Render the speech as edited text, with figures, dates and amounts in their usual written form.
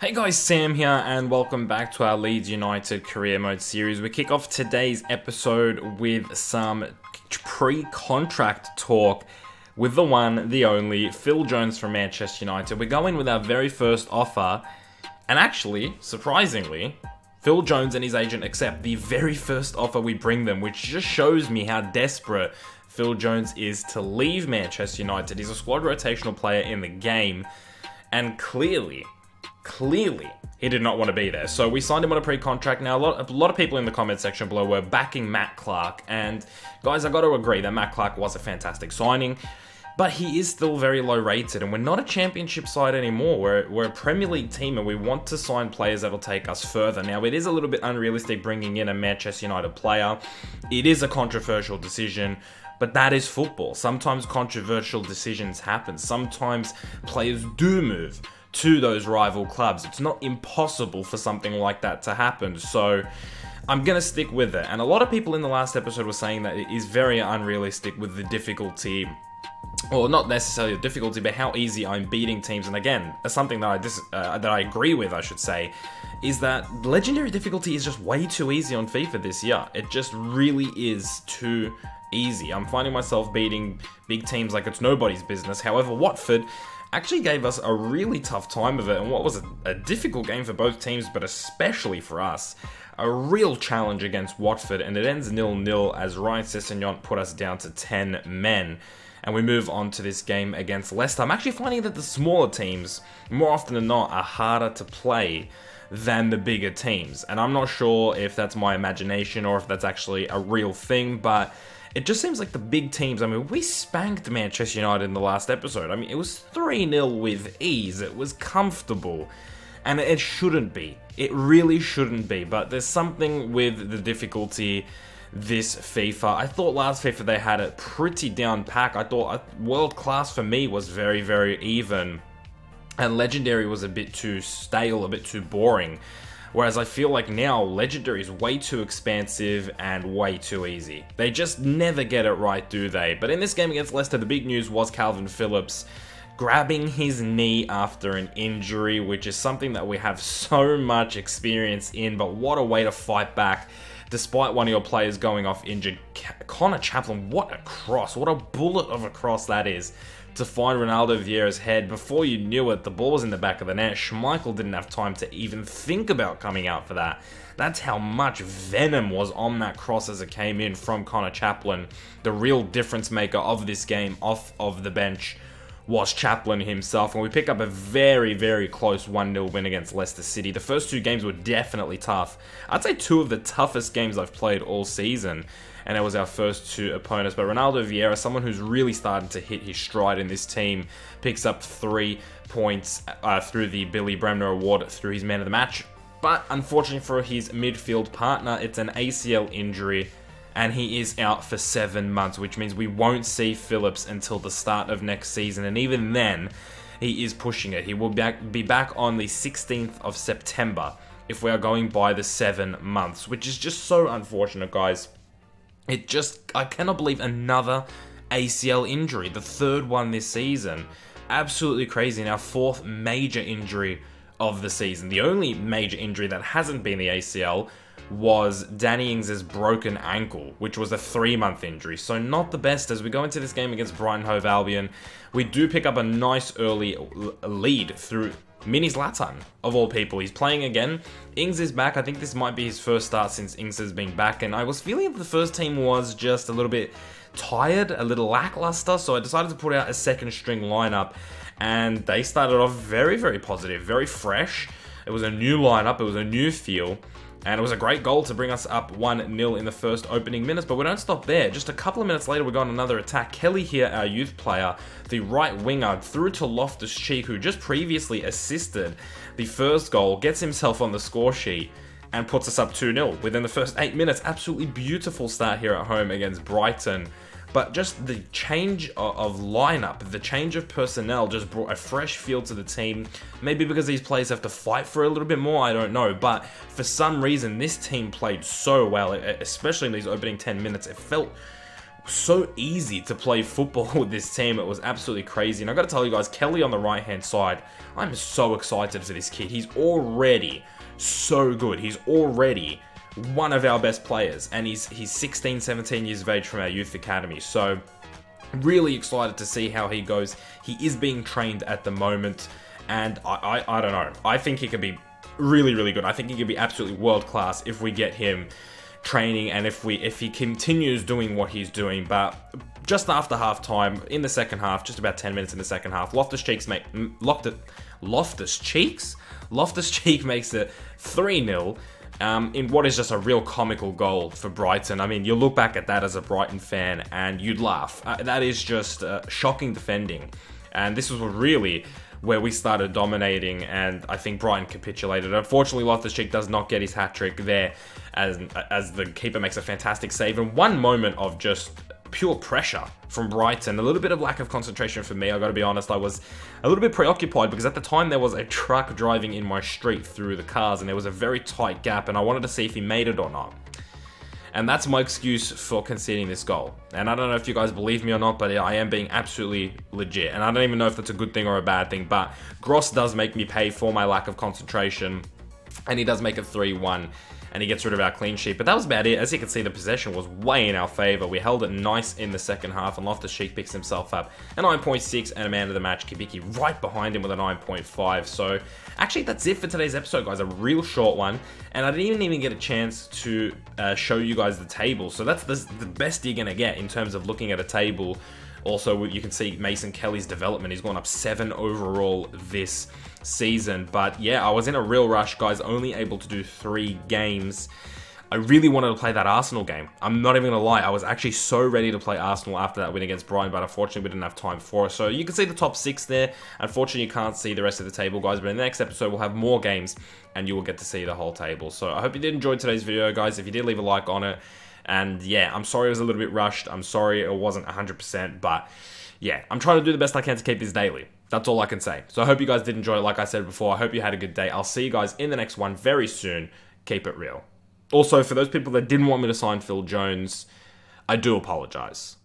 Hey guys, Sam here, and welcome back to our Leeds United Career Mode series. We kick off today's episode with some pre-contract talk with the one, the only, Phil Jones from Manchester United. We go in with our very first offer, and actually, surprisingly, Phil Jones and his agent accept the very first offer we bring them, which just shows me how desperate Phil Jones is to leave Manchester United. He's a squad rotational player in the game, and clearly, he did not want to be there. So we signed him on a pre-contract. Now, a lot of people in the comment section below were backing Matt Clark. And guys, I got to agree that Matt Clark was a fantastic signing. But he is still very low rated. And we're not a championship side anymore. We're a Premier League team and we want to sign players that will take us further. Now, it is a little bit unrealistic bringing in a Manchester United player. It is a controversial decision. But that is football. Sometimes controversial decisions happen. Sometimes players do move to those rival clubs. It's not impossible for something like that to happen. So I'm going to stick with it. And a lot of people in the last episode were saying that it is very unrealistic with the difficulty, or not necessarily the difficulty, but how easy I'm beating teams. And again, something that I agree with, I should say, is that legendary difficulty is just way too easy on FIFA this year. It just really is too easy. I'm finding myself beating big teams like it's nobody's business. However, Watford actually gave us a really tough time of it, and what was a difficult game for both teams, but especially for us, a real challenge against Watford, and it ends 0-0 as Ryan Sessegnon put us down to 10 men. And we move on to this game against Leicester. I'm actually finding that the smaller teams, more often than not, are harder to play than the bigger teams. And I'm not sure if that's my imagination or if that's actually a real thing, but it just seems like the big teams, I mean, we spanked Manchester United in the last episode. I mean, it was 3-0 with ease. It was comfortable. And it shouldn't be. It really shouldn't be. But there's something with the difficulty this FIFA. I thought last FIFA they had it pretty down pack. I thought world class for me was very, very even. And legendary was a bit too stale, a bit too boring. Whereas I feel like now, Legendary is way too expansive and way too easy. They just never get it right, do they? But in this game against Leicester, the big news was Calvin Phillips grabbing his knee after an injury, which is something that we have so much experience in, but what a way to fight back despite one of your players going off injured. Connor Chaplin, what a cross, what a bullet of a cross that is, to find Ronaldo Vieira's head. Before you knew it, the ball was in the back of the net. Schmeichel didn't have time to even think about coming out for that. That's how much venom was on that cross as it came in from Connor Chaplin. The real difference maker of this game off of the bench was Chaplin himself, and we pick up a very, very close 1-0 win against Leicester City. The first two games were definitely tough. I'd say two of the toughest games I've played all season, and it was our first two opponents. But Ronaldo Vieira, someone who's really starting to hit his stride in this team, picks up 3 points through the Billy Bremner Award through his man of the match. But unfortunately for his midfield partner, it's an ACL injury, and he is out for 7 months, which means we won't see Phillips until the start of next season. And even then, he is pushing it. He will be back on the 16th of September if we are going by the 7 months, which is just so unfortunate, guys. I cannot believe another ACL injury, the third one this season. Absolutely crazy. And our fourth major injury of the season. The only major injury that hasn't been the ACL was Danny Ings' broken ankle, which was a 3-month injury. So not the best. As we go into this game against Brighton Hove Albion, we do pick up a nice early lead through Mini Zlatan, of all people. He's playing again. Ings is back. I think this might be his first start since Ings has been back, and I was feeling that the first team was just a little bit tired, a little lackluster, so I decided to put out a second string lineup, and they started off very, very positive, very fresh. It was a new lineup, it was a new feel, and it was a great goal to bring us up 1-0 in the first opening minutes, but we don't stop there. Just a couple of minutes later, we got another attack. Kelly here, our youth player, the right winger, through to Loftus-Cheek, who just previously assisted the first goal, gets himself on the score sheet, and puts us up 2-0 within the first 8 minutes. Absolutely beautiful start here at home against Brighton. But just the change of lineup, the change of personnel just brought a fresh feel to the team. Maybe because these players have to fight for a little bit more, I don't know. But for some reason, this team played so well, especially in these opening 10 minutes. It felt so easy to play football with this team. It was absolutely crazy. And I got to tell you guys, Kelly on the right-hand side, I'm so excited for this kid. He's already so good. He's already one of our best players. And he's 16, 17 years of age from our youth academy. So really excited to see how he goes. He is being trained at the moment. And I don't know. I think he could be really, really good. I think he could be absolutely world-class if we get him training and if he continues doing what he's doing. But just after half time in the second half, just about 10 minutes in the second half, Loftus-Cheek makes it 3-0 in what is just a real comical goal for Brighton. I mean, you look back at that as a Brighton fan and you'd laugh. That is just shocking defending, and this was really where we started dominating, and I think Brighton capitulated. Unfortunately, Loftus-Cheek does not get his hat-trick there, as the keeper makes a fantastic save. And one moment of just pure pressure from Brighton, a little bit of lack of concentration for me, I gotta be honest. I was a little bit preoccupied because at the time there was a truck driving in my street through the cars, and there was a very tight gap, and I wanted to see if he made it or not. And that's my excuse for conceding this goal. And I don't know if you guys believe me or not, but I am being absolutely legit. And I don't even know if that's a good thing or a bad thing, but Gross does make me pay for my lack of concentration. And he does make it 3-1. And he gets rid of our clean sheet. But that was about it. As you can see, the possession was way in our favour. We held it nice in the second half, and Loftus-Cheek picks himself up a 9.6 and a man of the match, Kibiki, right behind him with a 9.5. So actually, that's it for today's episode, guys. A real short one. And I didn't even get a chance to show you guys the table. So that's the best you're going to get in terms of looking at a table. Also, you can see Mason Kelly's development. He's gone up 7 overall this season. But yeah, I was in a real rush, guys. Only able to do 3 games. I really wanted to play that Arsenal game. I'm not even going to lie. I was actually so ready to play Arsenal after that win against Brighton, but unfortunately we didn't have time for it. So you can see the top 6 there. Unfortunately, you can't see the rest of the table, guys. But in the next episode, we'll have more games, and you will get to see the whole table. So I hope you did enjoy today's video, guys. If you did, leave a like on it. And yeah, I'm sorry it was a little bit rushed. I'm sorry it wasn't 100%, but yeah, I'm trying to do the best I can to keep this daily. That's all I can say. So I hope you guys did enjoy it. Like I said before, I hope you had a good day. I'll see you guys in the next one very soon. Keep it real. Also, for those people that didn't want me to sign Phil Jones, I do apologize.